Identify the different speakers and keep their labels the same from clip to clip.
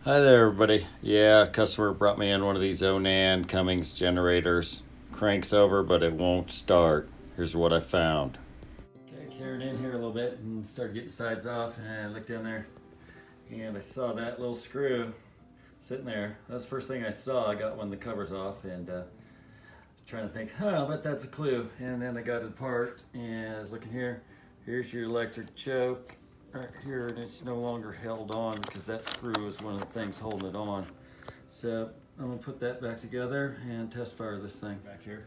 Speaker 1: Hi there, everybody. Yeah, a customer brought me in one of these Onan Cummins generators. Cranks over, but it won't start. Here's what I found. Okay, carried in here a little bit and started getting sides off, and I looked in there and I saw that little screw sitting there. That's the first thing I saw. I got one of the covers off and trying to think, I bet that's a clue. And then I got it apart and I was looking here. Here's your electric choke right here, and it's no longer held on because that screw is one of the things holding it on. So I'm gonna put that back together and test fire this thing back here.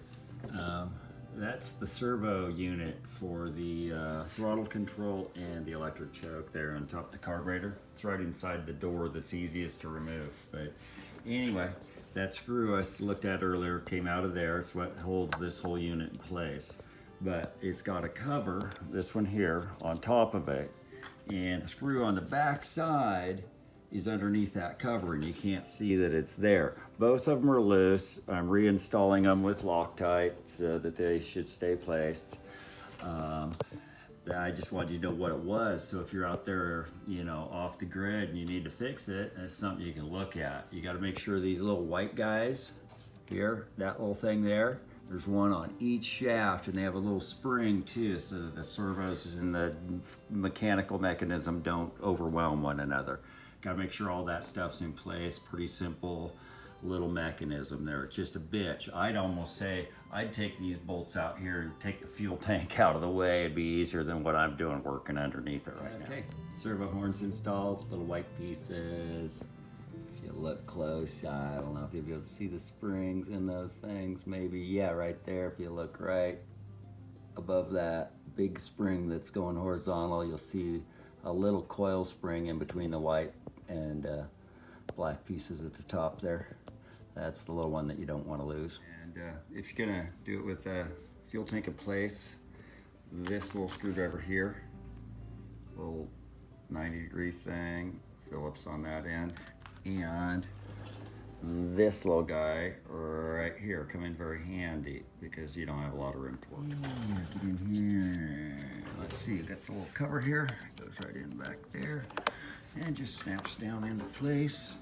Speaker 1: That's the servo unit for the throttle control and the electric choke there on top of the carburetor. It's right inside the door that's easiest to remove. But anyway, that screw I looked at earlier came out of there. It's what holds this whole unit in place. But it's got a cover, this one here, on top of it. And the screw on the back side is underneath that cover, and you can't see that it's there. Both of them are loose. I'm reinstalling them with Loctite so that they should stay placed. I just wanted you to know what it was, so if you're out there, off the grid and you need to fix it, that's something you can look at. You got to make sure these little white guys here, that little thing there, there's one on each shaft, and they have a little spring too, so that the servos and the mechanical mechanism don't overwhelm one another. Got to make sure all that stuff's in place. Pretty simple little mechanism there. It's just a bitch. I'd almost say I'd take these bolts out here and take the fuel tank out of the way. It'd be easier than what I'm doing working underneath it right now. Okay, servo horns installed, little white pieces. If you look close, I don't know if you'll be able to see the springs in those things. Maybe, yeah, right there. If you look right above that big spring that's going horizontal, you'll see a little coil spring in between the white and black pieces at the top there. That's the little one that you don't want to lose. And if you're gonna do it with a fuel tank in place, this little screwdriver here, little 90-degree thing, Phillips on that end, and this little guy right here come in very handy because you don't have a lot of room to work. Get in here. Let's see, you got the little cover here. It goes right in back there and just snaps down into place.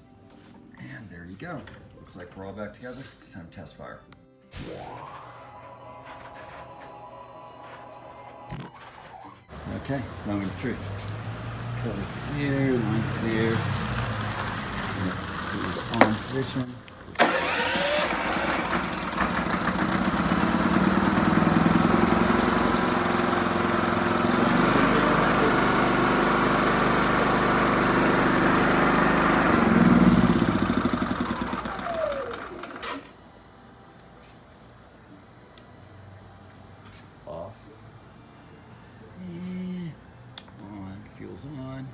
Speaker 1: And there you go. Looks like we're all back together. It's time to test fire. Okay, moment of truth. Cover's clear, line's clear. Put the on position. Off. And on, fuel's on.